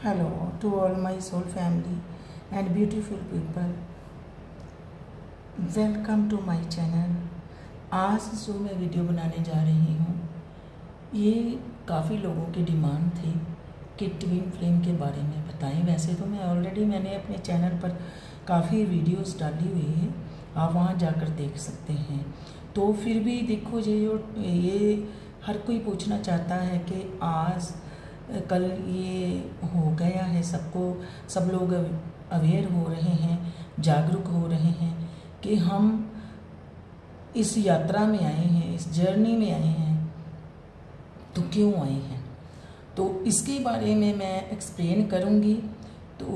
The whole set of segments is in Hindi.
Hello to all my soul family and beautiful people. Welcome to my channel. आज जो मैं वीडियो बनाने जा रही हूँ, ये काफ़ी लोगों की डिमांड थी कि ट्विन फ्लेम के बारे में बताएं। वैसे तो मैंने अपने चैनल पर काफ़ी वीडियोस डाली हुई है, आप वहाँ जाकर देख सकते हैं। तो फिर भी देखो, ये हर कोई पूछना चाहता है कि आज कल ये हो गया है, सब लोग अवेयर हो रहे हैं, जागरूक हो रहे हैं कि हम इस यात्रा में आए हैं, इस जर्नी में आए हैं, तो क्यों आए हैं। तो इसके बारे में मैं एक्सप्लेन करूँगी। तो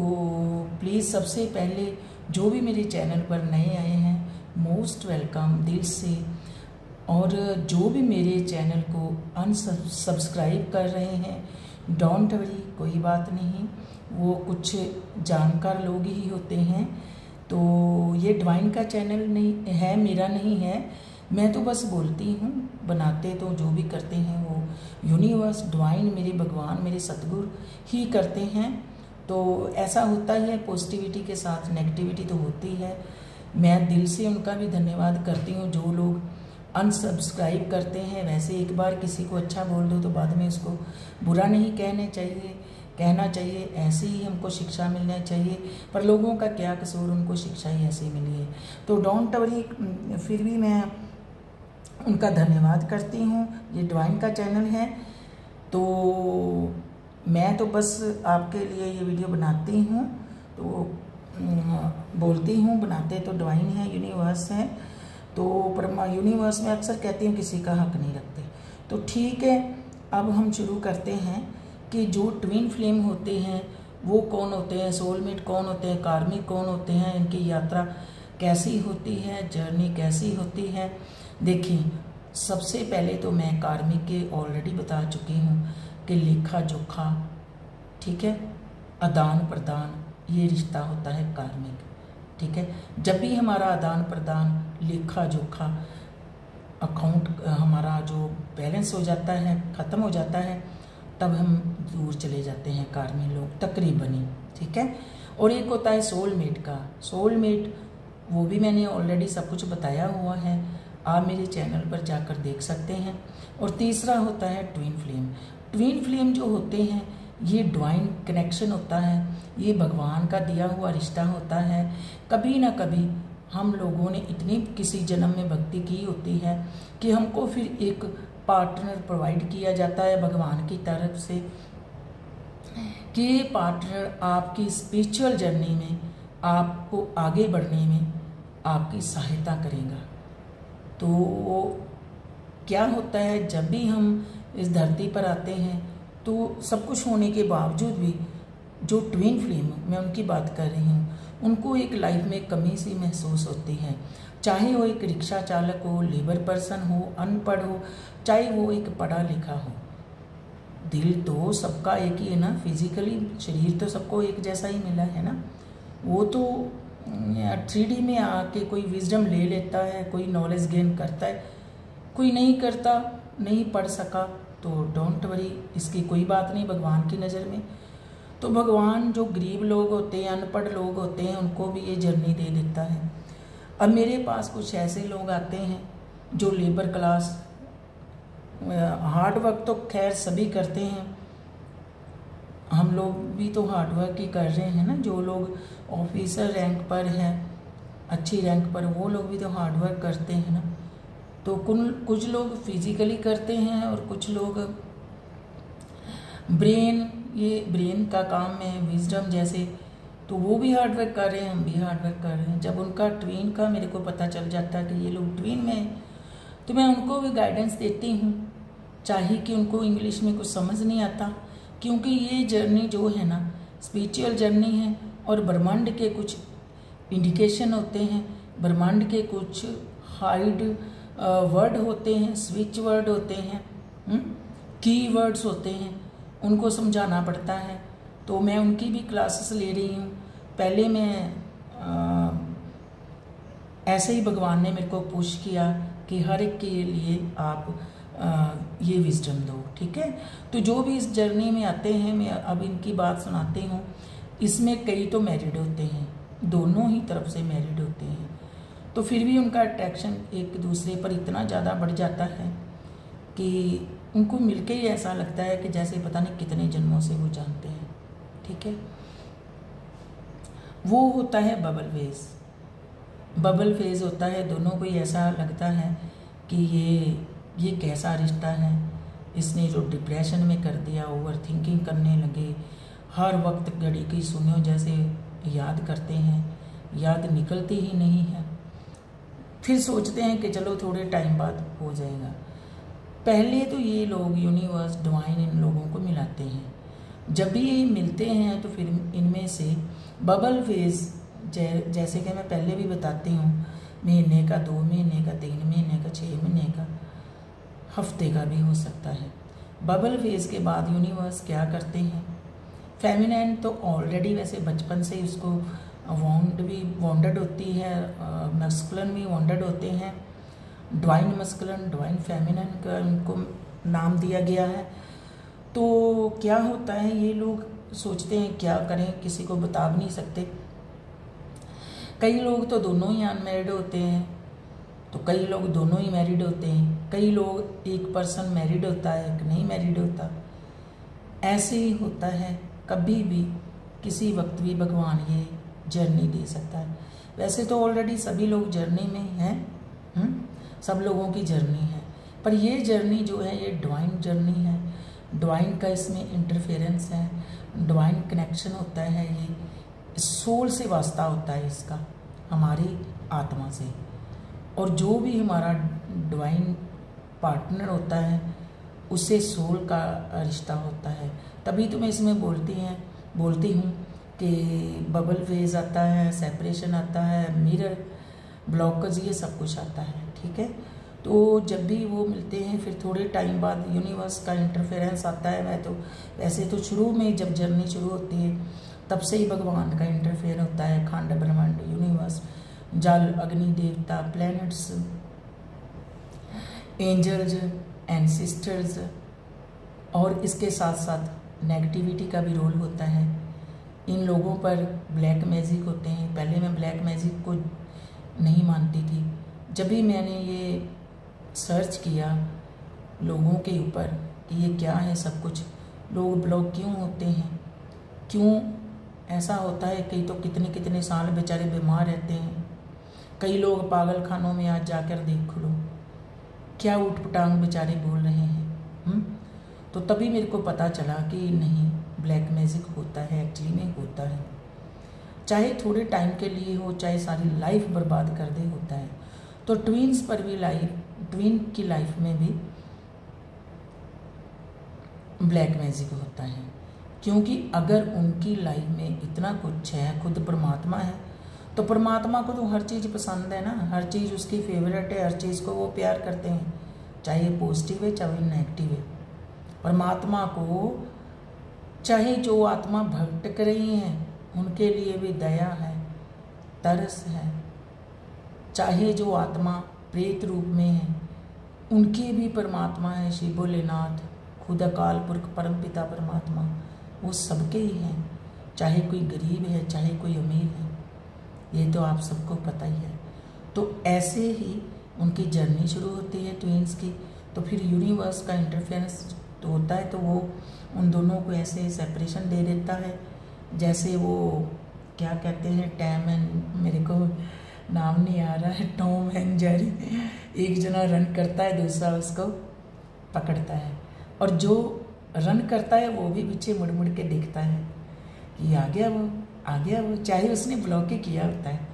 प्लीज़ सबसे पहले जो भी मेरे चैनल पर नए आए हैं, मोस्ट वेलकम दिल से। और जो भी मेरे चैनल को अनसब्सक्राइब कर रहे हैं, डोंट वरी, कोई बात नहीं, वो कुछ जानकार लोग ही होते हैं। तो ये डिवाइन का चैनल नहीं है, मेरा नहीं है, मैं तो बस बोलती हूँ। बनाते तो जो भी करते हैं वो यूनिवर्स, डिवाइन, मेरे भगवान, मेरे सतगुरु ही करते हैं। तो ऐसा होता है, पॉजिटिविटी के साथ नेगेटिविटी तो होती है। मैं दिल से उनका भी धन्यवाद करती हूँ जो लोग अनसब्सक्राइब करते हैं। वैसे एक बार किसी को अच्छा बोल दो तो बाद में उसको बुरा नहीं कहना चाहिए। ऐसे ही हमको शिक्षा मिलना चाहिए, पर लोगों का क्या कसूर, उनको शिक्षा ही ऐसी मिली है। तो डोंट वरी, फिर भी मैं उनका धन्यवाद करती हूँ। ये डिवाइन का चैनल है, तो मैं तो बस आपके लिए ये वीडियो बनाती हूँ, तो बोलती हूँ। बनाते तो डिवाइन है, यूनिवर्स है। तो परमा यूनिवर्स में अक्सर कहती हूँ किसी का हक नहीं रखते। तो ठीक है, अब हम शुरू करते हैं कि जो ट्विन फ्लेम होते हैं वो कौन होते हैं, सोलमेट कौन होते हैं, कार्मिक कौन होते हैं, इनकी यात्रा कैसी होती है, जर्नी कैसी होती है। देखिए, सबसे पहले तो मैं कार्मिक के ऑलरेडी बता चुकी हूँ कि लेखा जोखा, ठीक है, आदान प्रदान, ये रिश्ता होता है कार्मिक। ठीक है, जब भी हमारा आदान प्रदान, लेखा जोखा, अकाउंट हमारा जो बैलेंस हो जाता है, ख़त्म हो जाता है, तब हम दूर चले जाते हैं कार्मिक लोग तकरीबन। ठीक है, और एक होता है सोलमेट का। सोलमेट वो भी मैंने ऑलरेडी सब कुछ बताया हुआ है, आप मेरे चैनल पर जाकर देख सकते हैं। और तीसरा होता है ट्विन फ्लेम। ट्विन फ्लेम जो होते हैं, ये डिवाइन कनेक्शन होता है, ये भगवान का दिया हुआ रिश्ता होता है। कभी ना कभी हम लोगों ने इतनी किसी जन्म में भक्ति की होती है कि हमको फिर एक पार्टनर प्रोवाइड किया जाता है भगवान की तरफ से, कि ये पार्टनर आपकी स्पिरिचुअल जर्नी में, आपको आगे बढ़ने में आपकी सहायता करेगा। तो क्या होता है, जब भी हम इस धरती पर आते हैं तो सब कुछ होने के बावजूद भी जो ट्विन फ्लेम, मैं उनकी बात कर रही हूँ, उनको एक लाइफ में कमी सी महसूस होती है। चाहे वो एक रिक्शा चालक हो, लेबर पर्सन हो, अनपढ़ हो, चाहे वो एक पढ़ा लिखा हो, दिल तो सबका एक ही है ना। फिजिकली शरीर तो सबको एक जैसा ही मिला है ना। वो तो 3D में आके कोई विजडम ले लेता है, कोई नॉलेज गेन करता है, कोई नहीं करता, नहीं पढ़ सका, तो डोंट वरी, इसकी कोई बात नहीं भगवान की नज़र में। तो भगवान जो गरीब लोग होते हैं, अनपढ़ लोग होते हैं, उनको भी ये जर्नी दे देता है। अब मेरे पास कुछ ऐसे लोग आते हैं जो लेबर क्लास, हार्ड वर्क तो खैर सभी करते हैं, हम लोग भी तो हार्ड वर्क ही कर रहे हैं ना। जो लोग ऑफिसर रैंक पर हैं, अच्छी रैंक पर, वो लोग भी तो हार्ड वर्क करते हैं ना। तो कुछ लोग फिजिकली करते हैं और कुछ लोग ब्रेन का काम है, विजडम जैसे, तो वो भी हार्ड वर्क कर रहे हैं, हम भी हार्ड वर्क कर रहे हैं। जब उनका ट्विन का मेरे को पता चल जाता है कि ये लोग ट्विन में हैं, तो मैं उनको भी गाइडेंस देती हूँ, चाहे कि उनको इंग्लिश में कुछ समझ नहीं आता, क्योंकि ये जर्नी जो है ना, स्पिरिचुअल जर्नी है। और ब्रह्मांड के कुछ इंडिकेशन होते हैं, ब्रह्मांड के कुछ हाइड वर्ड होते हैं, स्विच वर्ड होते हैं, की वर्ड्स होते हैं, उनको समझाना पड़ता है। तो मैं उनकी भी क्लासेस ले रही हूँ। पहले मैं ऐसे ही भगवान ने मेरे को पुश किया कि हर एक के लिए आप ये विजडम दो, ठीक है। तो जो भी इस जर्नी में आते हैं, मैं अब इनकी बात सुनाती हूँ। इसमें कई तो मैरिड होते हैं, दोनों ही तरफ से मैरिड होते हैं, तो फिर भी उनका अट्रैक्शन एक दूसरे पर इतना ज़्यादा बढ़ जाता है कि उनको मिलके ही ऐसा लगता है कि जैसे पता नहीं कितने जन्मों से वो जानते हैं, ठीक है। वो होता है बबल फेज। बबल फेज होता है, दोनों को ही ऐसा लगता है कि ये कैसा रिश्ता है, इसने जो डिप्रेशन में कर दिया, ओवर थिंकिंग करने लगे, हर वक्त घड़ी की सुनियो जैसे याद करते हैं, याद निकलती ही नहीं है। फिर सोचते हैं कि चलो थोड़े टाइम बाद हो जाएगा। पहले तो ये लोग यूनिवर्स डिवाइन इन लोगों को मिलाते हैं। जब भी ये मिलते हैं तो फिर इनमें से बबल फेज जैसे कि मैं पहले भी बताती हूँ, महीने का, 2 महीने का, 3 महीने का, 6 महीने का, हफ्ते का भी हो सकता है। बबल फेज के बाद यूनिवर्स क्या करते हैं, फेमिनाइन तो ऑलरेडी वैसे बचपन से उसको वांटेड होती है, मस्कुलिन भी वांटेड होते हैं, डिवाइन मस्कुलिन, डिवाइन फेमिनाइन का उनको नाम दिया गया है। तो क्या होता है, ये लोग सोचते हैं क्या करें, किसी को बता भी नहीं सकते। कई लोग तो दोनों ही अनमैरिड होते हैं, तो कई लोग दोनों ही मैरिड होते हैं, कई लोग एक पर्सन मैरिड होता है, एक नहीं मैरिड होता। ऐसे ही होता है, कभी भी किसी वक्त भी भगवान ये जर्नी दे सकता है। वैसे तो ऑलरेडी सभी लोग जर्नी में हैं, सब लोगों की जर्नी है, पर ये जर्नी जो है ये डिवाइन जर्नी है। डिवाइन का इसमें इंटरफेरेंस है, डिवाइन कनेक्शन होता है, ये सोल से वास्ता होता है इसका, हमारी आत्मा से। और जो भी हमारा डिवाइन पार्टनर होता है उससे सोल का रिश्ता होता है। तभी तो मैं इसमें बोलती हूँ कि बबल फेज आता है, सेपरेशन आता है, मिरर ब्लॉकेज, ये सब कुछ आता है, ठीक है। तो जब भी वो मिलते हैं फिर थोड़े टाइम बाद यूनिवर्स का इंटरफेरेंस आता है। मैं तो वैसे तो शुरू में जब जर्नी शुरू होती है तब से ही भगवान का इंटरफेयर होता है। खंड ब्रह्मांड, यूनिवर्स, जल, अग्नि देवता, प्लैनेट्स, एंजल्स, एंसेस्टर्स, और इसके साथ साथ नेगेटिविटी का भी रोल होता है। इन लोगों पर ब्लैक मैजिक होते हैं। पहले मैं ब्लैक मैजिक को नहीं मानती थी, जब भी मैंने ये सर्च किया लोगों के ऊपर कि ये क्या है सब कुछ, लोग ब्लॉक क्यों होते हैं, क्यों ऐसा होता है। कई तो कितने कितने साल बेचारे बीमार रहते हैं, कई लोग पागल खानों में आज जाकर देख लो क्या उठपटांग बेचारे बोल रहे हैं। तो तभी मेरे को पता चला कि नहीं, ब्लैक मैजिक होता है, एक्चुअली में होता है। चाहे थोड़े टाइम के लिए हो, चाहे सारी लाइफ बर्बाद कर दे, होता है। तो ट्विन्स पर भी ट्विन की लाइफ में भी ब्लैक मैजिक होता है, क्योंकि अगर उनकी लाइफ में इतना कुछ है, खुद परमात्मा है, तो परमात्मा को तो हर चीज़ पसंद है ना, हर चीज़ उसकी फेवरेट है, हर चीज़ को वो प्यार करते हैं, चाहे पॉजिटिव है चाहे नेगेटिव है। परमात्मा को चाहे जो आत्मा भटक रही हैं उनके लिए भी दया है, तरस है, चाहे जो आत्मा प्रेत रूप में है उनके भी परमात्मा है, शिव भोलेनाथ, खुद अकाल पुरख परमपिता परमात्मा, वो सबके ही हैं, चाहे कोई गरीब है चाहे कोई अमीर है, ये तो आप सबको पता ही है। तो ऐसे ही उनकी जर्नी शुरू होती है ट्विन्स की। तो फिर यूनिवर्स का इंटरफेरेंस तो होता है, तो वो उन दोनों को ऐसे सेपरेशन दे देता है, जैसे वो क्या कहते हैं, टैम एंड, मेरे को नाम नहीं आ रहा है, टॉम एंड जेरी, एक जना रन करता है दूसरा उसको पकड़ता है, और जो रन करता है वो भी पीछे मुड़ मुड़ के देखता है कि आ गया वो, चाहे उसने ब्लॉक ही किया होता है,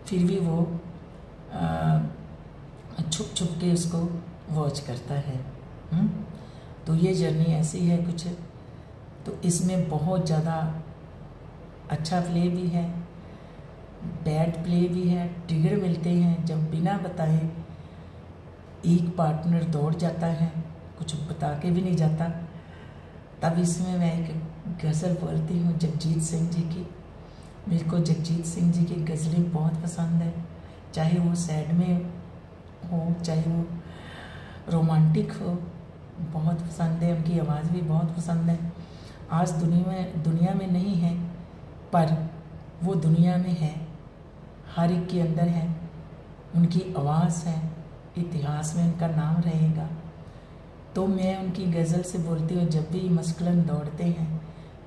फिर भी वो छुप छुप के उसको वॉच करता है। तो ये जर्नी ऐसी है कुछ। तो इसमें बहुत ज़्यादा अच्छा प्ले भी है, बैड प्ले भी है, ट्रिगर मिलते हैं जब बिना बताए एक पार्टनर दौड़ जाता है, कुछ बता के भी नहीं जाता। तब इसमें मैं एक गज़ल बोलती हूँ जगजीत सिंह जी की। मेरे को जगजीत सिंह जी की गज़लें बहुत पसंद है, चाहे वो सैड में हो चाहे वो रोमांटिक हो, बहुत पसंद है, उनकी आवाज़ भी बहुत पसंद है। आज दुनिया में नहीं है, पर वो दुनिया में है, हर एक के अंदर है। उनकी आवाज़ है, इतिहास में उनका नाम रहेगा। तो मैं उनकी गज़ल से बोलती हूँ, जब भी मस्कुलिन दौड़ते हैं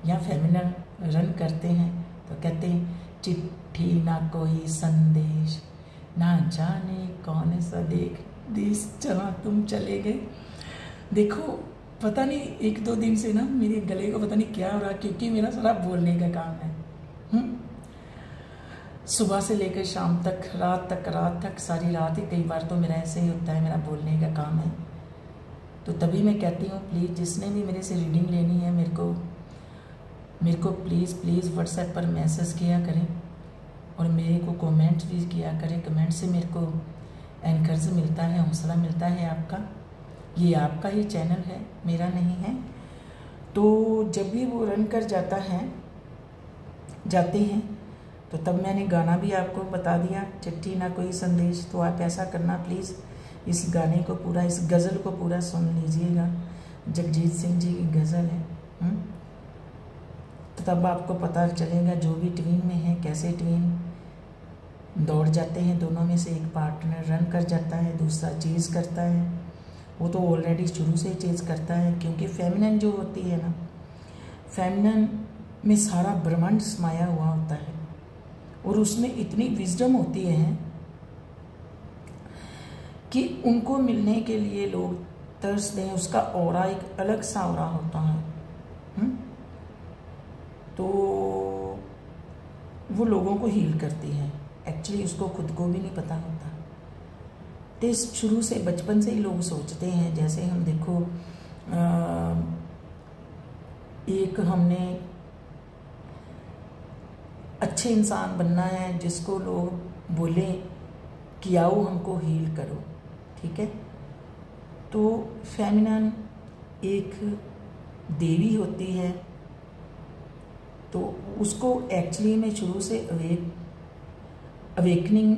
या फेमिनिन रन करते हैं तो कहते हैं, चिट्ठी ना कोई संदेश, ना जाने कौन सा देश जहाँ तुम चले गए। देखो पता नहीं 1-2 दिन से ना मेरे गले को पता नहीं क्या हो रहा, क्योंकि मेरा सारा बोलने का काम है। सुबह से लेकर शाम तक, रात तक, सारी रात ही, कई बार तो मेरा ऐसे ही होता है, मेरा बोलने का काम है। तो तभी मैं कहती हूँ, प्लीज़ जिसने भी मेरे से रीडिंग लेनी है, मेरे को प्लीज़ व्हाट्सएप पर मैसेज किया करें और मेरे को कमेंट भी किया करें। कमेंट से मेरे को एनकरेज मिलता है, हौसला मिलता है आपका। ये आपका ही चैनल है, मेरा नहीं है। तो जब भी वो रन कर जाते हैं तो तब मैंने गाना भी आपको बता दिया, चिट्ठी ना कोई संदेश। तो आप ऐसा करना प्लीज़, इस गाने को पूरा, इस गज़ल को पूरा सुन लीजिएगा। जगजीत सिंह जी की गज़ल है। तो तब आपको पता चलेगा जो भी ट्वीन में है, कैसे ट्वीन दौड़ जाते हैं। दोनों में से एक पार्टनर रन कर जाता है, दूसरा चेज़ करता है। वो तो ऑलरेडी शुरू से ही चेज़ करता है, क्योंकि फेमिनिन जो होती है ना, फेमिनिन में सारा ब्रह्मांड समाया हुआ होता है और उसमें इतनी विजडम होती है कि उनको मिलने के लिए लोग तरसते हैं। उसका ऑरा एक अलग सा ऑरा होता है। तो वो लोगों को हील करती है। एक्चुअली उसको खुद को भी नहीं पता होता। तो शुरू से, बचपन से ही लोग सोचते हैं, जैसे हम देखो, एक हमने अच्छे इंसान बनना है, जिसको लोग बोले कि आओ हमको हील करो, ठीक है। तो फेमिनिन एक देवी होती है, तो उसको एक्चुअली में शुरू से अवेकनिंग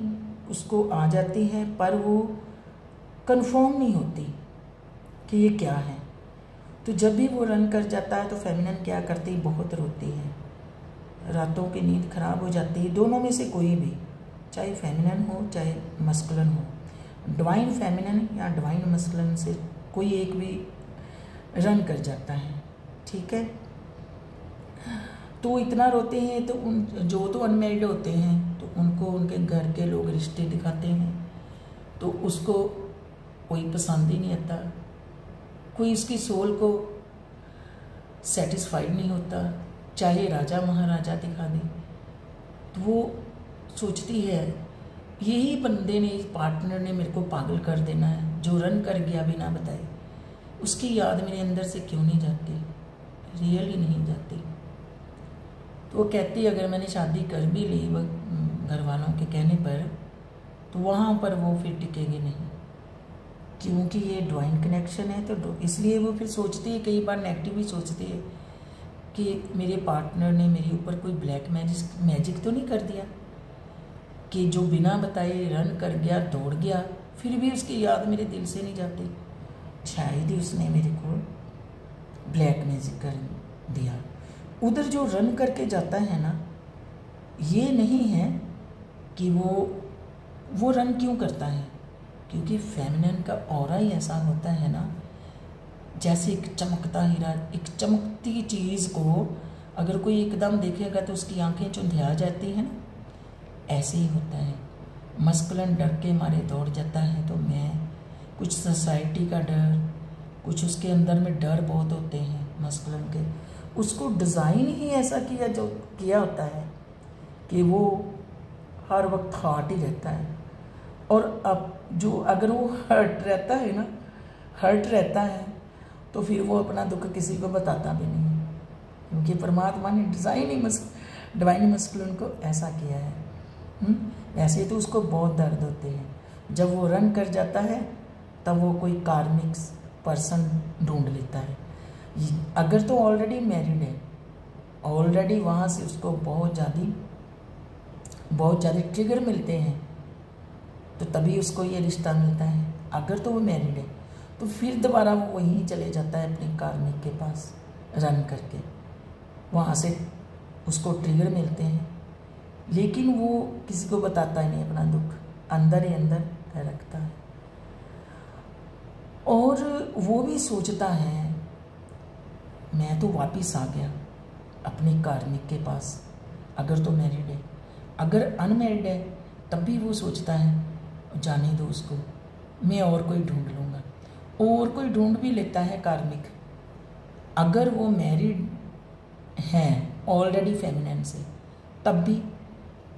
उसको आ जाती है, पर वो कंफर्म नहीं होती कि ये क्या है। तो जब भी वो रन कर जाता है तो फेमिनिन क्या करती है, बहुत रोती है, रातों की नींद खराब हो जाती है। दोनों में से कोई भी, चाहे फेमिनिन हो चाहे मस्कुलिन हो, डिवाइन फेमिनिन या डिवाइन मस्कुलिन से कोई एक भी रन कर जाता है, ठीक है। तो इतना रोते हैं, तो जो तो अनमेरिड होते हैं तो उनको उनके घर के लोग रिश्ते दिखाते हैं, तो उसको कोई पसंद ही नहीं आता, कोई उसकी सोल को सेटिस्फाइड नहीं होता, चाहे राजा महाराजा दिखा दे। तो वो सोचती है, यही बंदे ने, इस पार्टनर ने मेरे को पागल कर देना है, जो रन कर गया बिना बताए। उसकी याद मेरे अंदर से क्यों नहीं जाती, रियल ही नहीं जाती। तो वो कहती, अगर मैंने शादी कर भी ली घर वालों के कहने पर, तो वहाँ पर वो फिर टिकेगी नहीं, क्योंकि ये डिवाइन कनेक्शन है। तो इसलिए वो फिर सोचती है, कई बार नेगेटिव भी सोचती है कि मेरे पार्टनर ने मेरे ऊपर कोई ब्लैक मैजिक तो नहीं कर दिया, कि जो बिना बताए रन कर गया, दौड़ गया, फिर भी उसकी याद मेरे दिल से नहीं जाती। शायद ही उसने मेरे को ब्लैक मैजिक कर दिया। उधर जो रन करके जाता है ना, ये नहीं है कि वो रन क्यों करता है, क्योंकि फेमिनिन का ऑरा ही ऐसा होता है ना, जैसे एक चमकता हीरा, एक चमकती चीज़ को अगर कोई एकदम देखेगा तो उसकी आंखें चुंधिया जाती हैं ना, ऐसे ही होता है। मस्कुलिन डर के मारे दौड़ जाता है, तो मैं कुछ सोसाइटी का डर, कुछ उसके अंदर में डर बहुत होते हैं मस्कुलिन के, उसको डिज़ाइन ही ऐसा किया होता है कि वो हर वक्त हर्ट ही रहता है। और अब जो अगर वो हर्ट रहता है तो फिर वो अपना दुख किसी को बताता भी नहीं, क्योंकि परमात्मा ने डिवाइन मस्कुलिन को ऐसा किया है। ऐसे तो उसको बहुत दर्द होते हैं। जब वो रन कर जाता है तब वो कोई कार्मिक पर्सन ढूंढ लेता है। अगर तो ऑलरेडी मैरिड है, ऑलरेडी वहाँ से उसको बहुत ज़्यादा ट्रिगर मिलते हैं, तो तभी उसको ये रिश्ता मिलता है। अगर तो वो मैरिड है तो फिर दोबारा वो वहीं चले जाता है अपने कार्मिक के पास रन करके। वहाँ से उसको ट्रिगर मिलते हैं, लेकिन वो किसी को बताता ही नहीं अपना दुख, अंदर ही अंदर रखता है। और वो भी सोचता है मैं तो वापस आ गया अपने कार्मिक के पास, अगर तो मैरिड है। अगर अनमैरिड है तब भी वो सोचता है जाने दो उसको, मैं और कोई ढूंढ लूँगा। और कोई ढूंढ भी लेता है कार्मिक। अगर वो मैरिड हैं ऑलरेडी फेमिनिन से तब भी,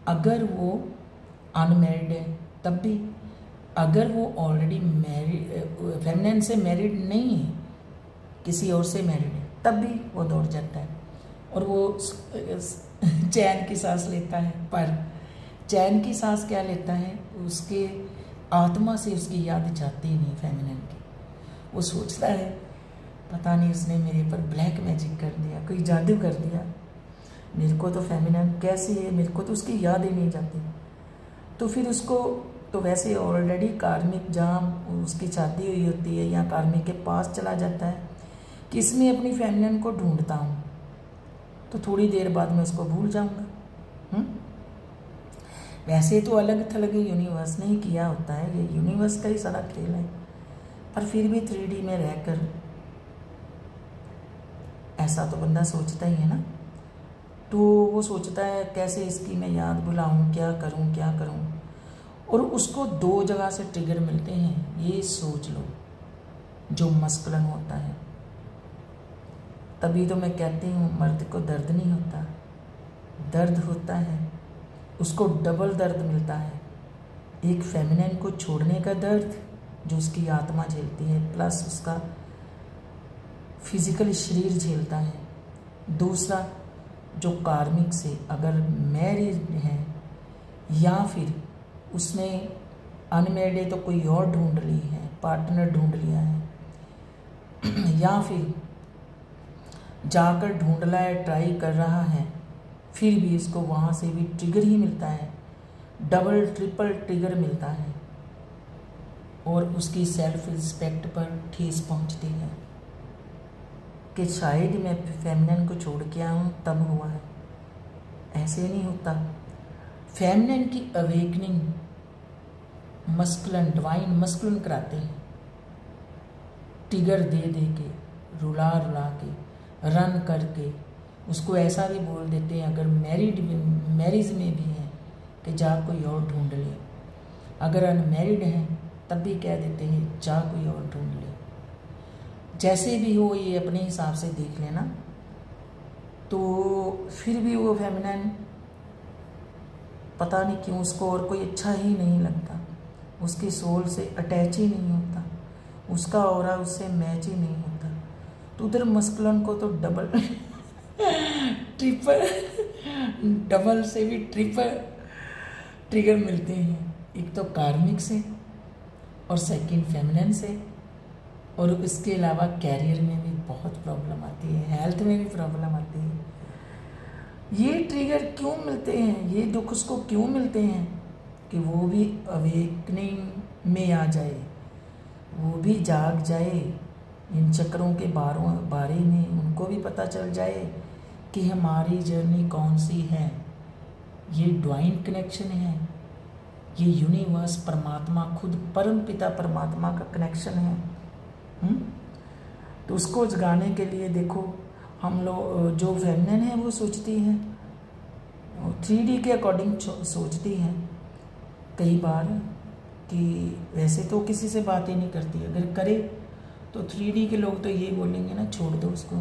अगर वो अनमैरिड है तब भी, अगर वो ऑलरेडी मैरिड फेमिनिन से मैरिड नहीं है, किसी और से मैरिड है, तब भी वो दौड़ जाता है और वो चैन की सांस लेता है। पर चैन की सांस क्या लेता है, उसके आत्मा से उसकी याद जाती ही नहीं फेमिनिन की। वो सोचता है पता नहीं उसने मेरे पर ब्लैक मैजिक कर दिया, कोई जादू कर दिया, मेरे को तो फेमिनिन कैसी है, मेरे को तो उसकी याद ही नहीं जाती। तो फिर उसको तो वैसे ऑलरेडी कार्मिक जहाँ उसकी शादी हुई होती है या कार्मिक के पास चला जाता है कि इसमें अपनी फेमिनिन को ढूंढता हूँ, तो थोड़ी देर बाद मैं उसको भूल जाऊँगा। वैसे तो अलग थलग यूनिवर्स ने ही किया होता है, ये यूनिवर्स का ही सारा खेल है, पर फिर भी 3D में रहकर ऐसा तो बंदा सोचता ही है ना। तो वो सोचता है कैसे इसकी मैं याद बुलाऊं, क्या करूं। और उसको 2 जगह से ट्रिगर मिलते हैं, ये सोच लो, जो मस्कुलिन होता है। तभी तो मैं कहती हूँ मर्द को दर्द नहीं होता, दर्द होता है उसको डबल दर्द मिलता है। एक फेमिनिन को छोड़ने का दर्द जो उसकी आत्मा झेलती है, प्लस उसका फिजिकल शरीर झेलता है। दूसरा जो कार्मिक से अगर मैरिड है या फिर उसने अनमैरिड है तो कोई और ढूंढ ली है, पार्टनर ढूंढ लिया है, या फिर जाकर ढूंढ ला है, ट्राई कर रहा है, फिर भी इसको वहाँ से भी ट्रिगर ही मिलता है, डबल ट्रिपल ट्रिगर मिलता है और उसकी सेल्फ रिस्पेक्ट पर ठेस पहुँचती है कि शायद मैं फेमिनिन को छोड़ के आया हूँ तब हुआ है। ऐसे नहीं होता। फेमिनिन की अवेकनिंग मस्कुलिन, डिवाइन मस्कुलिन कराते हैं, ट्रिगर दे के, रुला के, रन करके। उसको ऐसा भी बोल देते हैं अगर मैरिज में भी है कि जा कोई और ढूंढ ले, अगर अनमैरिड है तब भी कह देते हैं जा कोई और ढूंढ ले। जैसे भी हो ये अपने हिसाब से देख लेना। तो फिर भी वो फेमिनिन पता नहीं क्यों उसको और कोई अच्छा ही नहीं लगता, उसकी सोल से अटैच ही नहीं होता, उसका ऑरा उससे मैच ही नहीं होता। तो उधर मस्कुलिन को तो डबल ट्रिपल, डबल से भी ट्रिपल ट्रिगर मिलते हैं, एक तो कार्मिक से और सेकंड फेमिनिन से। और इसके अलावा कैरियर में भी बहुत प्रॉब्लम आती है, हेल्थ में भी प्रॉब्लम आती है। ये ट्रिगर क्यों मिलते हैं, ये दुख उसको क्यों मिलते हैं कि वो भी अवेकनिंग में आ जाए, वो भी जाग जाए इन चक्रों के बारे में, उनको भी पता चल जाए कि हमारी जर्नी कौन सी है। ये डिवाइन कनेक्शन है, ये यूनिवर्स परमात्मा खुद परम पिता परमात्मा का कनेक्शन है। तो उसको जगाने के लिए देखो हम लोग, जो फेमिनिन है वो सोचती हैं 3D के अकॉर्डिंग सोचती हैं कई बार कि वैसे तो किसी से बात ही नहीं करती, अगर करे तो 3D के लोग तो ये बोलेंगे ना छोड़ दो उसको,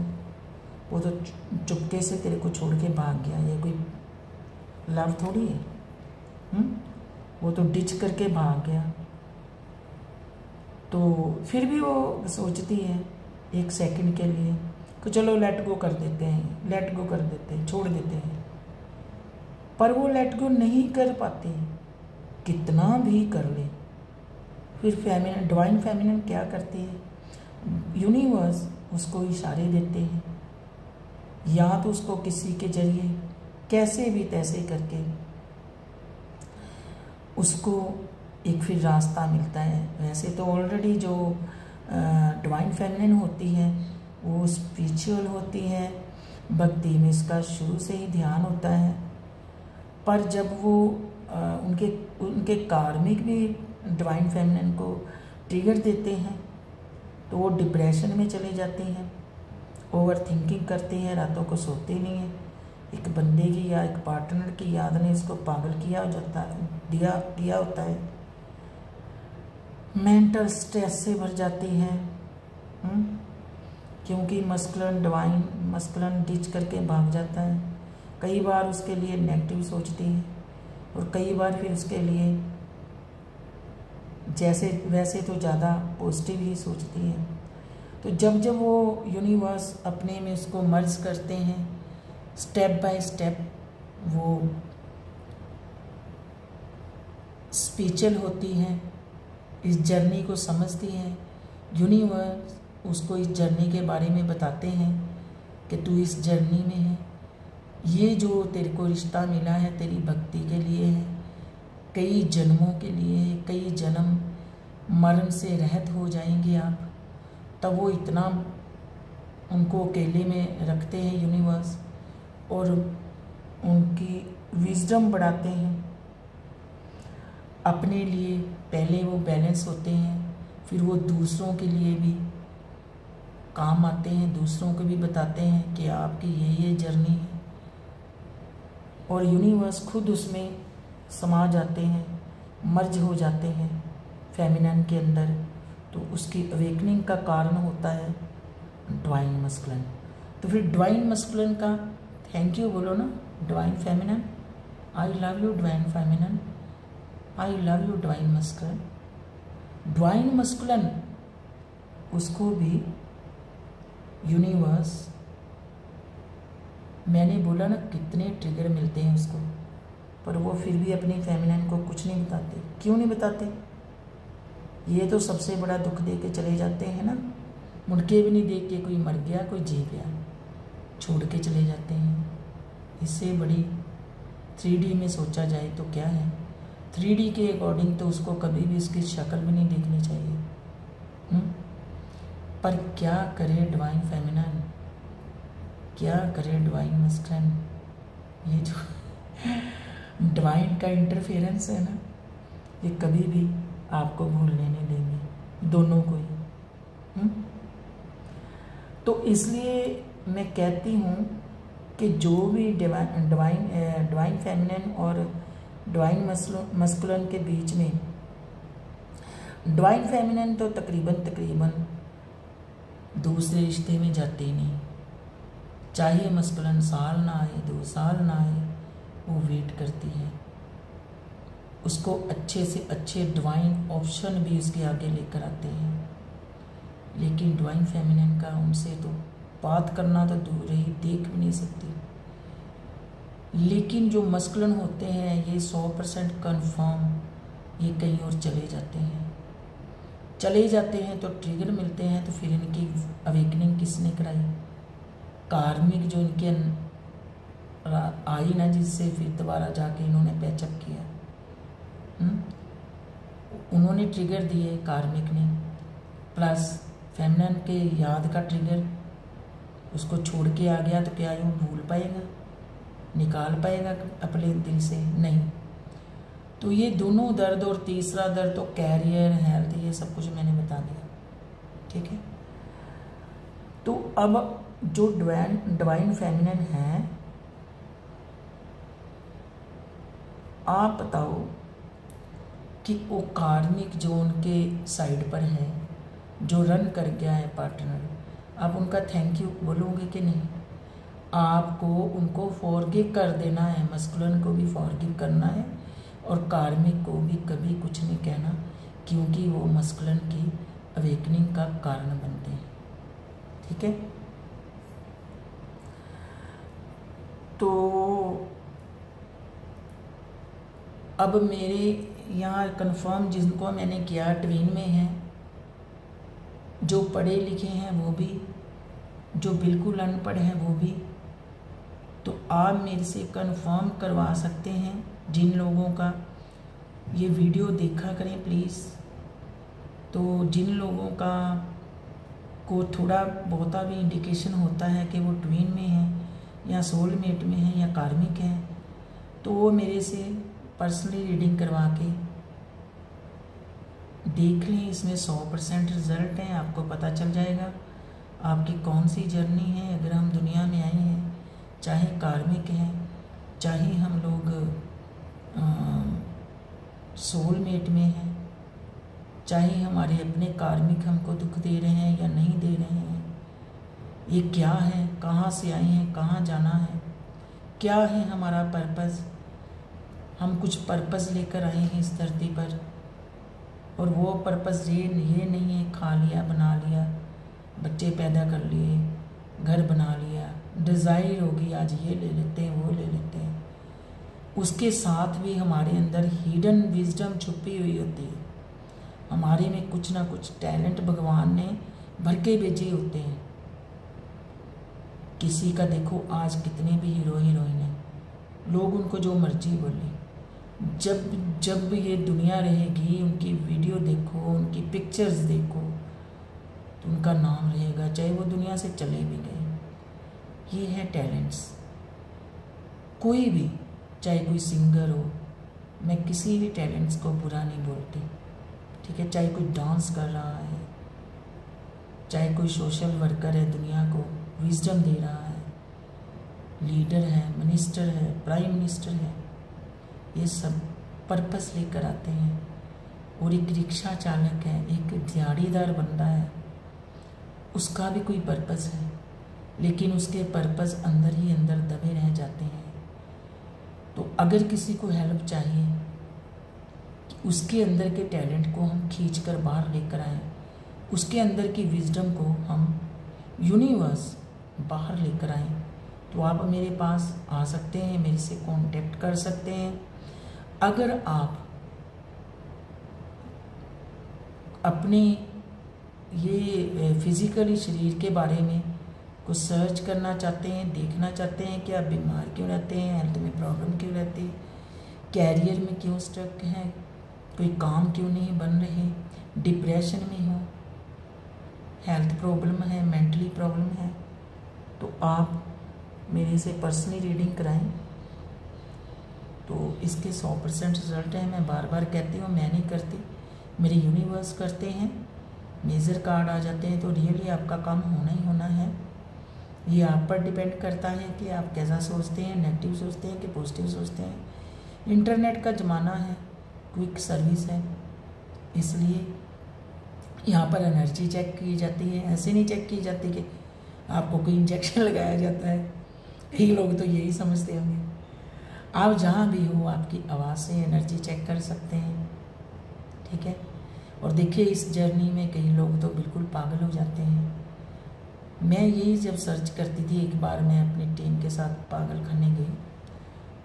वो तो चुपके से तेरे को छोड़ के भाग गया, ये कोई लव थोड़ी है। वो तो डिच करके भाग गया। तो फिर भी वो सोचती है एक सेकंड के लिए कि चलो लेट गो कर देते हैं, लेट गो कर देते हैं, छोड़ देते हैं। पर वो लेट गो नहीं कर पाती, कितना भी कर ले। फिर फेमिनिन, डिवाइन फेमिनिन क्या करती है, यूनिवर्स उसको इशारे देते हैं, या तो उसको किसी के जरिए कैसे भी तैसे करके उसको एक फिर रास्ता मिलता है। वैसे तो ऑलरेडी जो डिवाइन फेमिनिन होती है वो स्पिरिचुअल होती है, भक्ति में इसका शुरू से ही ध्यान होता है। पर जब वो उनके कार्मिक भी डिवाइन फेमिनिन को ट्रिगर देते हैं तो वो डिप्रेशन में चले जाती हैं, ओवर थिंकिंग करती हैं, रातों को सोती नहीं है। एक बंदे की या एक पार्टनर की याद ने इसको पागल किया होता है, मेंटल स्ट्रेस से भर जाती है। क्योंकि मस्कुलिन डिच करके भाग जाता है। कई बार उसके लिए नेगेटिव सोचती है और कई बार फिर उसके लिए वैसे तो ज़्यादा पॉजिटिव ही सोचती है। तो जब वो यूनिवर्स अपने में उसको मर्ज करते हैं, स्टेप बाय स्टेप वो स्पिरिचुअल होती हैं, इस जर्नी को समझती हैं। यूनिवर्स उसको इस जर्नी के बारे में बताते हैं कि तू इस जर्नी में है, ये जो तेरे को रिश्ता मिला है तेरी भक्ति के लिए है, कई जन्मों के लिए है, कई जन्म मरण से रहित हो जाएंगे आप। तब वो इतना उनको अकेले में रखते हैं यूनिवर्स और उनकी विजडम बढ़ाते हैं। अपने लिए पहले वो बैलेंस होते हैं, फिर वो दूसरों के लिए भी काम आते हैं, दूसरों को भी बताते हैं कि आपकी ये जर्नी है। और यूनिवर्स खुद उसमें समा जाते हैं, मर्ज हो जाते हैं फेमिनिन के अंदर। तो उसकी अवेकनिंग का कारण होता है डिवाइन मस्कुलिन। तो फिर डिवाइन मस्कुलिन का थैंक यू बोलो ना, divine feminine. I love you divine feminine, I love you divine masculine. Divine masculine उसको भी यूनिवर्स, मैंने बोला ना कितने ट्रिगर मिलते हैं उसको, पर वो फिर भी अपनी फेमिनिन को कुछ नहीं बताते। क्यों नहीं बताते? ये तो सबसे बड़ा दुख दे के चले जाते हैं ना, मुड़ के भी नहीं देख के कोई मर गया कोई जी गया, छोड़ के चले जाते हैं। इससे बड़ी 3D में सोचा जाए तो क्या है, 3D के अकॉर्डिंग तो उसको कभी भी उसकी शक्ल भी नहीं देखनी चाहिए। पर क्या करे डिवाइन फेमिनिन, क्या करे डिवाइन मस्कुलिन। ये जो डिवाइन का इंटरफेरेंस है ना, ये कभी भी आपको भूलने नहीं देंगे, दोनों को ही। तो इसलिए मैं कहती हूँ कि जो भी डिवाइन फेमिनिन और डिवाइन मस्कुलिन के बीच में, डिवाइन फेमिनिन तो तकरीबन दूसरे रिश्ते में जाते ही नहीं, चाहे मस्कुलिन साल ना आए 2 साल ना आए, वो वेट करती है। उसको अच्छे से अच्छे डिवाइन ऑप्शन भी उसके आगे लेकर आते हैं। लेकिन डिवाइन फेमिनिन का उनसे तो बात करना तो दूर ही, देख भी नहीं सकती। लेकिन जो मस्कुलिन होते हैं ये 100% कन्फर्म ये कहीं और चले जाते हैं तो ट्रिगर मिलते हैं। तो फिर इनकी अवेकनिंग किसने कराई? कार्मिक जो इनके आई ना, जिससे फिर दोबारा जाके इन्होंने पैचअप किया। उन्होंने ट्रिगर दिए कार्मिक ने, प्लस फेमिनिन के याद का ट्रिगर, उसको छोड़ के आ गया तो क्या यूँ भूल पाएगा, निकाल पाएगा अपने दिल से? नहीं। तो ये दोनों दर्द और तीसरा दर्द तो कैरियर, हेल्थ, ये सब कुछ मैंने बता दिया, ठीक है। तो अब जो डिवाइन फेमिनिन है, आप बताओ कि वो कार्मिक जो उनके साइड पर है, जो रन कर गया है पार्टनर, आप उनका थैंक यू बोलोगे कि नहीं? आपको उनको फॉरगिव कर देना है, मस्कुलिन को भी फॉरगिव करना है और कार्मिक को भी कभी कुछ नहीं कहना, क्योंकि वो मस्कुलिन की अवेकनिंग का कारण बनते हैं, ठीक है। तो अब मेरे यहाँ कंफर्म जिनको मैंने किया ट्विन में हैं, जो पढ़े लिखे हैं वो भी, जो बिल्कुल अनपढ़ हैं वो भी। तो आप मेरे से कंफर्म करवा सकते हैं। जिन लोगों का ये वीडियो देखा करें प्लीज़, तो जिन लोगों का को थोड़ा बहुता भी इंडिकेशन होता है कि वो ट्विन में है या सोलमेट में है या कार्मिक है, तो वो मेरे से पर्सनली रीडिंग करवा के देख लें। इसमें 100% रिज़ल्ट है, आपको पता चल जाएगा आपकी कौन सी जर्नी है। अगर हम दुनिया में आए हैं, चाहे कार्मिक हैं, चाहे हम लोग सोलमेट में हैं, चाहे हमारे अपने कार्मिक हमको दुख दे रहे हैं या नहीं दे रहे हैं, ये क्या है, कहाँ से आए हैं, कहाँ जाना है, क्या है हमारा पर्पज़। हम कुछ पर्पज़ लेकर आए हैं इस धरती पर, और वो पर्पज़ ये नहीं है खा लिया, बना लिया, बच्चे पैदा कर लिए, घर बना लिया, डिज़ायर होगी आज ये ले लेते हैं, वो ले लेते हैं। उसके साथ भी हमारे अंदर हिडन विजडम छुपी हुई होती है। हमारे में कुछ ना कुछ टैलेंट भगवान ने भर के भेजे होते हैं। किसी का देखो आज कितने भी हीरो हीरोइन हैं, लोग उनको जो मर्जी बोले, जब ये दुनिया रहेगी उनकी वीडियो देखो, उनकी पिक्चर्स देखो, तो उनका नाम रहेगा, चाहे वो दुनिया से चले भी गए। ये है टैलेंट्स। कोई भी, चाहे कोई सिंगर हो, मैं किसी भी टैलेंट्स को बुरा नहीं बोलती, ठीक है। चाहे कोई डांस कर रहा है, चाहे कोई सोशल वर्कर है, दुनिया को विजडम दे रहा है, लीडर है, मिनिस्टर है, प्राइम मिनिस्टर है, ये सब पर्पस लेकर आते हैं। और एक रिक्शा चालक है, एक दिहाड़ीदार बंदा है, उसका भी कोई पर्पस है, लेकिन उसके पर्पस अंदर ही अंदर दबे रह जाते हैं। तो अगर किसी को हेल्प चाहिए कि उसके अंदर के टैलेंट को हम खींच कर बाहर लेकर आएँ, उसके अंदर की विजडम को हम यूनिवर्स बाहर लेकर आएँ, तो आप मेरे पास आ सकते हैं, मेरे से कांटेक्ट कर सकते हैं। अगर आप अपने ये फिज़िकली शरीर के बारे में कुछ सर्च करना चाहते हैं, देखना चाहते हैं कि आप बीमार क्यों रहते हैं, हेल्थ में प्रॉब्लम क्यों रहती है, कैरियर में क्यों स्ट्रक हैं, कोई काम क्यों नहीं बन रहे, डिप्रेशन में हो, हेल्थ प्रॉब्लम है, मेंटली प्रॉब्लम है, तो आप मेरे से पर्सनली रीडिंग कराएं। तो इसके 100% रिज़ल्ट है। मैं बार बार कहती हूँ, मैं नहीं करती, मेरे यूनिवर्स करते हैं। मेजर कार्ड आ जाते हैं तो रियली आपका काम होना ही होना है। ये आप पर डिपेंड करता है कि आप कैसा सोचते हैं, नेगेटिव सोचते हैं कि पॉजिटिव सोचते हैं। इंटरनेट का ज़माना है, क्विक सर्विस है, इसलिए यहाँ पर एनर्जी चेक की जाती है। ऐसे नहीं चेक की जाती कि आपको कोई इंजेक्शन लगाया जाता है, कई लोग तो यही समझते होंगे। आप जहाँ भी हो, आपकी आवाज़ से एनर्जी चेक कर सकते हैं, ठीक है। और देखिए, इस जर्नी में कई लोग तो बिल्कुल पागल हो जाते हैं। मैं यही जब सर्च करती थी, एक बार मैं अपनी टीम के साथ पागल खाने गई,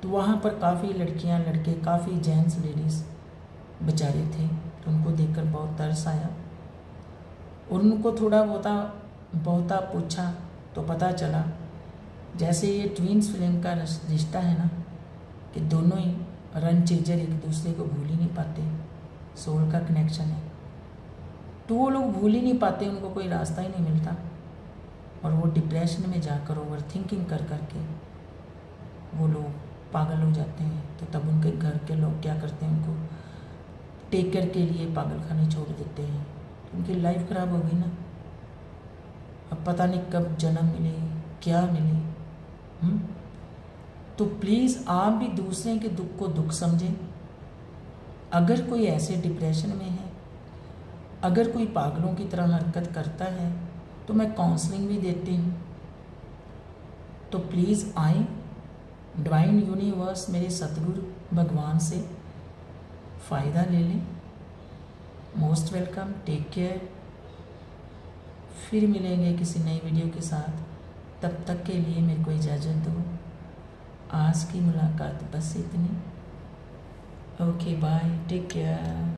तो वहाँ पर काफ़ी लड़कियाँ, लड़के, काफ़ी जेंट्स, लेडीज़ बेचारे थे, तो उनको देखकर बहुत तरस आया। और उनको थोड़ा बहुता पूछा तो पता चला, जैसे ये ट्विन्स फिल्म का रिश्ता है ना, कि दोनों ही रन चेजर एक दूसरे को भूल ही नहीं पाते, सोल का कनेक्शन है, तो वो लोग भूल ही नहीं पाते, उनको कोई रास्ता ही नहीं मिलता, और वो डिप्रेशन में जाकर ओवर थिंकिंग कर करके वो लोग पागल हो जाते हैं। तो तब उनके घर के लोग क्या करते हैं, उनको टेकर के लिए पागल खाने छोड़ देते हैं, तो उनकी लाइफ ख़राब हो गई ना। अब पता नहीं कब जन्म मिले, क्या मिले। तो प्लीज़ आप भी दूसरे के दुख को दुख समझें। अगर कोई ऐसे डिप्रेशन में है, अगर कोई पागलों की तरह हरकत करता है, तो मैं काउंसलिंग भी देती हूँ। तो प्लीज़ आए, डिवाइन यूनिवर्स, मेरे सतगुरु भगवान से फ़ायदा ले लें। Most welcome, take care. फिर मिलेंगे किसी नई वीडियो के साथ, तब तक के लिए मेरे को इजाज़त दो। आज की मुलाकात बस इतनी। Okay, bye, take care.